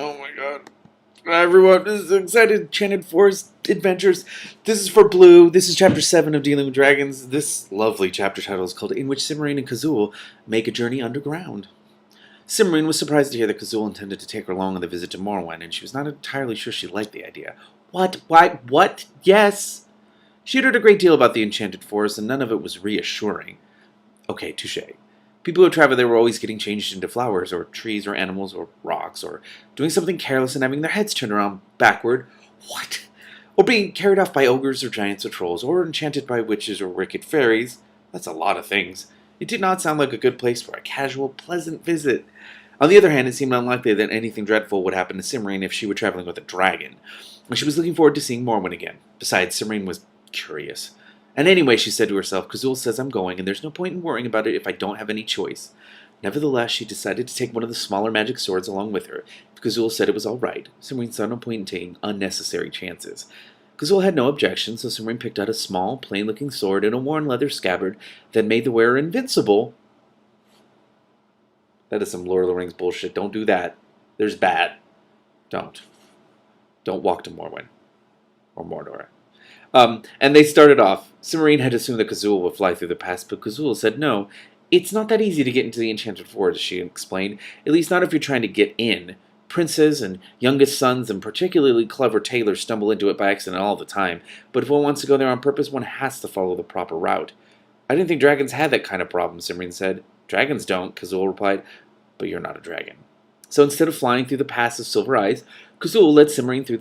Oh my god. Hi everyone, this is Excited Enchanted Forest Adventures. This is for Blue. This is Chapter 7 of Dealing with Dragons. This lovely chapter title is called In Which Cimarine and Kazul Make a Journey Underground. Cimarine was surprised to hear that Kazul intended to take her along on the visit to Morwen, and she was not entirely sure she liked the idea. What? Why? What? Yes! She had heard a great deal about the Enchanted Forest, and none of it was reassuring. Okay, touché. People who traveled there were always getting changed into flowers, or trees, or animals, or rocks, or doing something careless and having their heads turned around backward. What? Or being carried off by ogres, or giants, or trolls, or enchanted by witches, or wicked fairies. That's a lot of things. It did not sound like a good place for a casual, pleasant visit. On the other hand, it seemed unlikely that anything dreadful would happen to Cimarine if she were traveling with a dragon. And she was looking forward to seeing Morwen again. Besides, Cimarine was curious. And anyway, she said to herself, Kazul says I'm going, and there's no point in worrying about it if I don't have any choice. Nevertheless, she decided to take one of the smaller magic swords along with her. If Kazul said it was all right, Cimarine saw no point in taking unnecessary chances. Kazul had no objection, so Cimarine picked out a small, plain-looking sword in a worn leather scabbard that made the wearer invincible. That is some Lord of the Rings bullshit. Don't do that. There's bad. Don't walk to Morwen. Or Mordor. And they started off. Cimarine had assumed that Kazul would fly through the pass, but Kazul said no. It's not that easy to get into the Enchanted Forest, she explained. At least not if you're trying to get in. Princes and youngest sons and particularly clever tailors stumble into it by accident all the time, but if one wants to go there on purpose, one has to follow the proper route. I didn't think dragons had that kind of problem, Cimarine said. Dragons don't, Kazul replied, but you're not a dragon. So instead of flying through the pass of Silver Eyes, Kazul led Cimarine through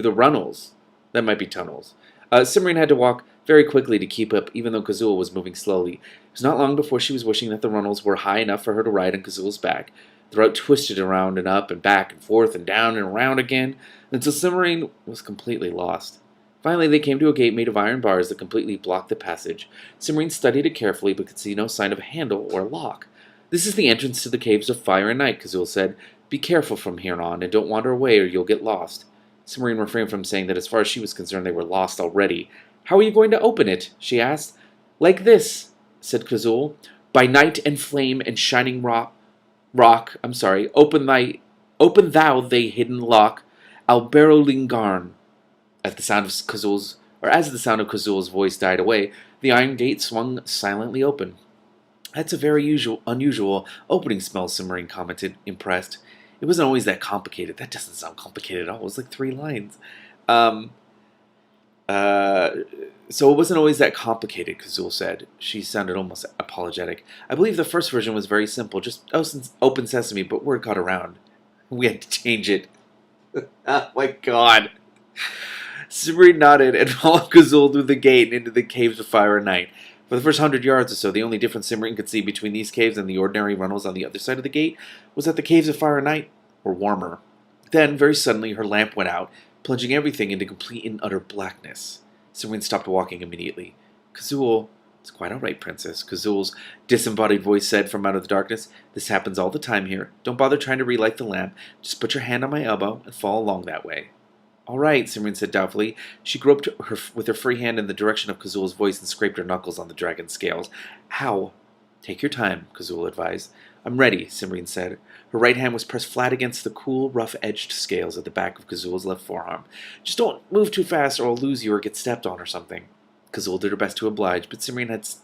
the runnels. That might be tunnels. Cimarine had to walk very quickly to keep up, even though Kazul was moving slowly. It was not long before she was wishing that the runnels were high enough for her to ride on Kazul's back. The route twisted around and up and back and forth and down and around again, until Cimarine was completely lost. Finally, they came to a gate made of iron bars that completely blocked the passage. Cimarine studied it carefully, but could see no sign of a handle or lock. This is the entrance to the Caves of Fire and Night, Kazul said. Be careful from here on, and don't wander away or you'll get lost. Cimarine refrained from saying that as far as she was concerned they were lost already. How are you going to open it? She asked. Like this, said Kazul. By night and flame and shining open thou they hidden lock, Alberolingarn. As the sound of Kazul's voice died away, the iron gate swung silently open. That's a very unusual opening spell, Cimarine commented, impressed. It wasn't always that complicated. That doesn't sound complicated at all. It was like 3 lines. So it wasn't always that complicated, Kazul said. She sounded almost apologetic. I believe the first version was very simple, just open sesame, but word got around. We had to change it. Oh my god. Cimarine nodded and followed Kazul through the gate and into the Caves of Fire and Night. For the first 100 yards or so, the only difference Cimarine could see between these caves and the ordinary runnels on the other side of the gate was that the Caves of Fire and Night were warmer. Then, very suddenly, her lamp went out, plunging everything into complete and utter blackness. Cimarine stopped walking immediately. Kazul, it's quite all right, Princess, Kazul's disembodied voice said from out of the darkness. This happens all the time here. Don't bother trying to relight the lamp. Just put your hand on my elbow and follow along that way. All right, Cimarine said doubtfully. She groped with her free hand in the direction of Kazul's voice and scraped her knuckles on the dragon's scales. How? Take your time, Kazul advised. I'm ready, Cimarine said. Her right hand was pressed flat against the cool, rough-edged scales at the back of Kazul's left forearm. Just don't move too fast or I'll lose you or get stepped on or something. Kazul did her best to oblige, but Cimarine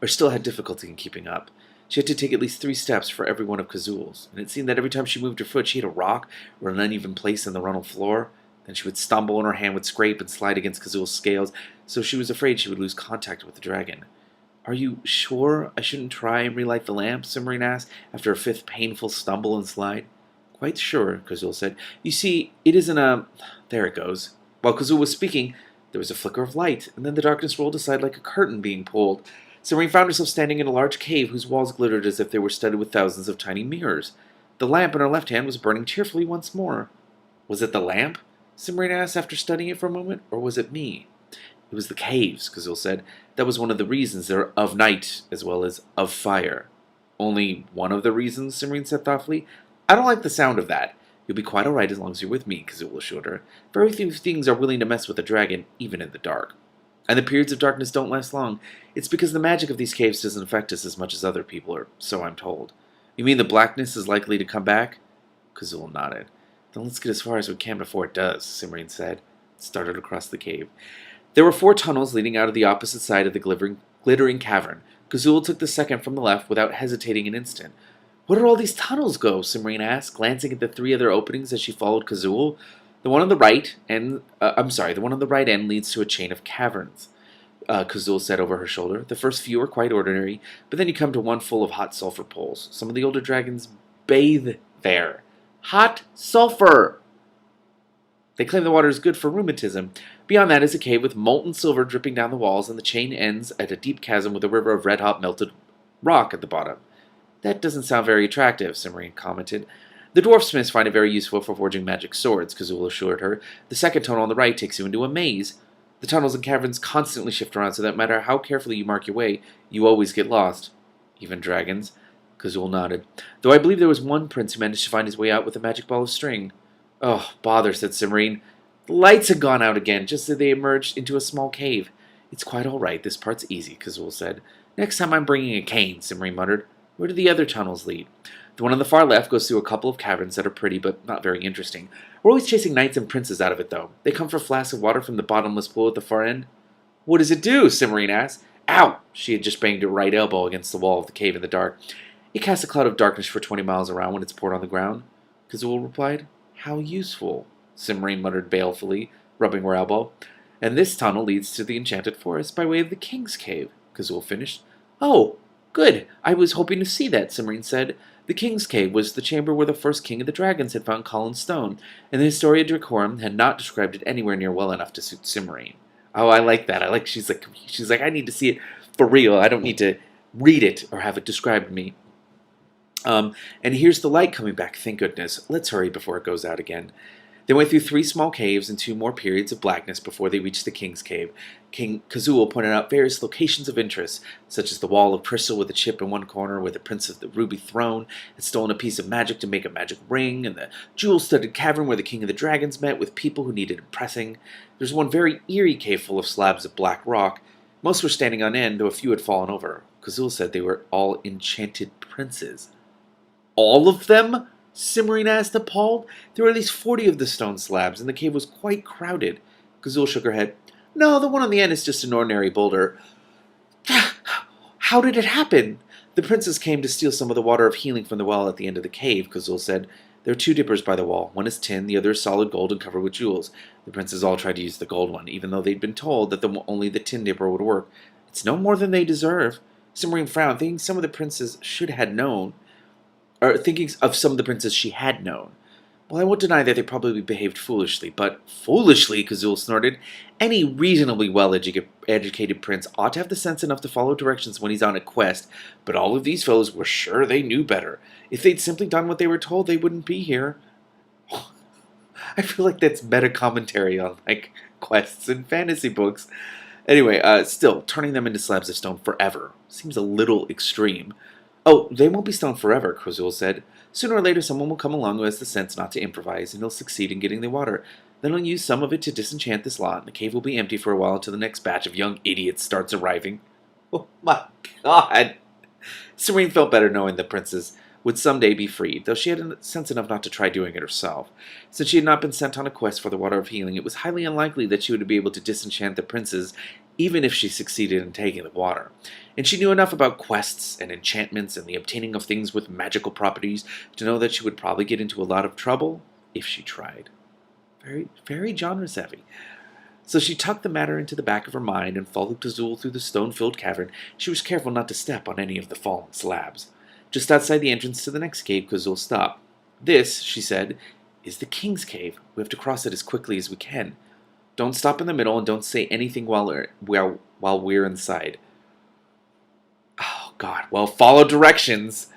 still had difficulty in keeping up. She had to take at least 3 steps for every one of Kazul's, and it seemed that every time she moved her foot she hit a rock or an uneven place in the runnel floor. Then she would stumble and her hand would scrape and slide against Kazul's scales, so she was afraid she would lose contact with the dragon. Are you sure I shouldn't try and relight the lamp? Cimarine asked, after a 5th painful stumble and slide. Quite sure, Kazul said. You see, it isn't a... There it goes. While Kazul was speaking, there was a flicker of light, and then the darkness rolled aside like a curtain being pulled. Cimarine found herself standing in a large cave whose walls glittered as if they were studded with thousands of tiny mirrors. The lamp in her left hand was burning cheerfully once more. Was it the lamp? Cimarine asked after studying it for a moment, or was it me? It was the caves, Kazul said. That was one of the reasons they're of night as well as of fire. Only one of the reasons, Cimarine said thoughtfully. I don't like the sound of that. You'll be quite all right as long as you're with me, Kazul assured her. Very few things are willing to mess with a dragon, even in the dark. And the periods of darkness don't last long. It's because the magic of these caves doesn't affect us as much as other people, or so I'm told. You mean the blackness is likely to come back? Kazul nodded. Then let's get as far as we can before it does, Simrine said, and started across the cave. There were 4 tunnels leading out of the opposite side of the glittering cavern. Kazul took the second from the left without hesitating an instant. Where do all these tunnels go? Simrine asked, glancing at the 3 other openings as she followed Kazul. The one on the right end leads to a chain of caverns. Kazul said over her shoulder. The first few are quite ordinary, but then you come to one full of hot sulfur pools. Some of the older dragons bathe there. Hot sulfur! They claim the water is good for rheumatism. Beyond that is a cave with molten silver dripping down the walls, and the chain ends at a deep chasm with a river of red-hot melted rock at the bottom. That doesn't sound very attractive, Simrine commented. The dwarf smiths find it very useful for forging magic swords, Kazul assured her. The second tunnel on the right takes you into a maze. The tunnels and caverns constantly shift around, so that no matter how carefully you mark your way, you always get lost. Even dragons? Kazul nodded. Though I believe there was one prince who managed to find his way out with a magic ball of string. Oh, bother, said Simrine. The lights had gone out again, just as they emerged into a small cave. It's quite all right. This part's easy, Kazul said. Next time I'm bringing a cane, Simrine muttered. Where do the other tunnels lead? The one on the far left goes through a couple of caverns that are pretty, but not very interesting. We're always chasing knights and princes out of it, though. They come for flasks of water from the bottomless pool at the far end. What does it do? Simrine asked. Ow! She had just banged her right elbow against the wall of the cave in the dark. It casts a cloud of darkness for 20 miles around when it's poured on the ground. Kazul replied. How useful, Simrine muttered balefully, rubbing her elbow. And this tunnel leads to the enchanted forest by way of the king's cave, Kazul finished. Oh, good. I was hoping to see that, Simrine said. The king's cave was the chamber where the first king of the dragons had found Colin's stone, and the Historia Dracorum had not described it anywhere near well enough to suit Simrine. Oh, I like that. She's like, I need to see it for real. I don't need to read it or have it described to me. And here's the light coming back, thank goodness. Let's hurry before it goes out again. They went through 3 small caves and 2 more periods of blackness before they reached the king's cave. King Kazul pointed out various locations of interest, such as the wall of crystal with a chip in one corner where the prince of the ruby throne had stolen a piece of magic to make a magic ring, and the jewel-studded cavern where the king of the dragons met with people who needed impressing. There's one very eerie cave full of slabs of black rock. Most were standing on end, though a few had fallen over. Kazul said they were all enchanted princes. All of them? Simrine asked, appalled. There were at least 40 of the stone slabs, and the cave was quite crowded. Kazul shook her head. No, the one on the end is just an ordinary boulder. How did it happen? The princes came to steal some of the water of healing from the well at the end of the cave, Kazul said. There are 2 dippers by the wall. One is tin, the other is solid gold and covered with jewels. The princes all tried to use the gold one, even though they'd been told that only the tin dipper would work. It's no more than they deserve. Simrine frowned, thinking some of the princes should have known. Or thinking of some of the princes she had known. Well, I won't deny that they probably behaved foolishly, but foolishly, Kazul snorted. Any reasonably well-educated prince ought to have the sense enough to follow directions when he's on a quest, but all of these fellows were sure they knew better. If they'd simply done what they were told, they wouldn't be here. I feel like that's meta-commentary on, quests and fantasy books. Anyway, still, turning them into slabs of stone forever seems a little extreme. Oh, they won't be stone forever, Kazul said. Sooner or later someone will come along who has the sense not to improvise, and he'll succeed in getting the water. Then he'll use some of it to disenchant this lot, and the cave will be empty for a while until the next batch of young idiots starts arriving. Oh my god! Simrine felt better knowing the princess would someday be freed, though she had sense enough not to try doing it herself. Since she had not been sent on a quest for the water of healing, it was highly unlikely that she would be able to disenchant the princes, even if she succeeded in taking the water. And she knew enough about quests and enchantments and the obtaining of things with magical properties to know that she would probably get into a lot of trouble if she tried. Very, very genre-savvy. So she tucked the matter into the back of her mind and followed Kazul through the stone-filled cavern. She was careful not to step on any of the fallen slabs. Just outside the entrance to the next cave, Kazul stopped. This, she said, is the king's cave. We have to cross it as quickly as we can. Don't stop in the middle and don't say anything while we're inside. Oh, God. Well, follow directions.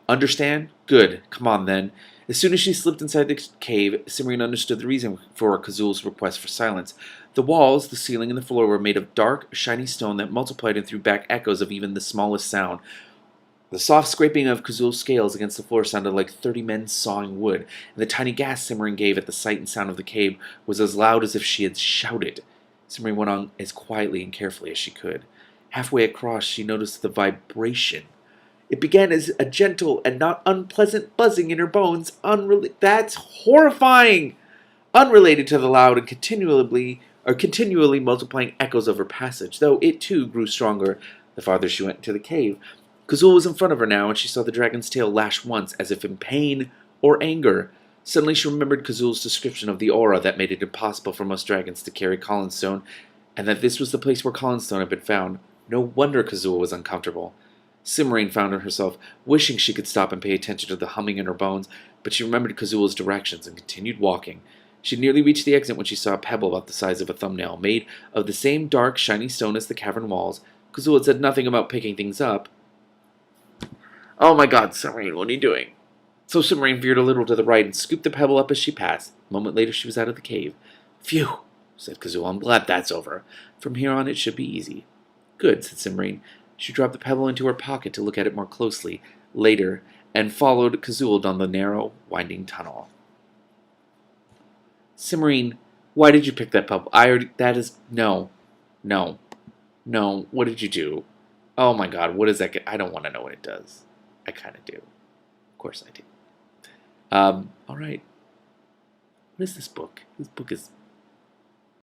Understand? Good. Come on, then. As soon as she slipped inside the cave, Simrine understood the reason for Kazul's request for silence. The walls, the ceiling, and the floor were made of dark, shiny stone that multiplied and threw back echoes of even the smallest sound. The soft scraping of Kazul's scales against the floor sounded like 30 men sawing wood, and the tiny gasp Simrine gave at the sight and sound of the cave was as loud as if she had shouted. Simrine went on as quietly and carefully as she could. Halfway across, she noticed the vibration It began as a gentle and not unpleasant buzzing in her bones. That's horrifying! Unrelated to the loud and continually multiplying echoes of her passage, though it too grew stronger the farther she went into the cave. Kazul was in front of her now, and she saw the dragon's tail lash once, as if in pain or anger. Suddenly she remembered Kazul's description of the aura that made it impossible for most dragons to carry Collinstone, and that this was the place where Collinstone had been found. No wonder Kazul was uncomfortable. Cimmerian found herself wishing she could stop and pay attention to the humming in her bones, but she remembered Kazul's directions and continued walking. She had nearly reached the exit when she saw a pebble about the size of a thumbnail, made of the same dark, shiny stone as the cavern walls. Kazul had said nothing about picking things up. "Oh my God, Cimmerian, what are you doing?" So Cimmerian veered a little to the right and scooped the pebble up as she passed. A moment later she was out of the cave. "Phew," said Kazul, "I'm glad that's over. From here on it should be easy." "Good," said Cimmerian. She dropped the pebble into her pocket to look at it more closely later, and followed Kazul down the narrow, winding tunnel. "Cimmerian, why did you pick that pebble? No. What did you do? Oh my God, what does that get? I don't want to know what it does." "I kind of do. Of course I do." All right. What is this book? This book is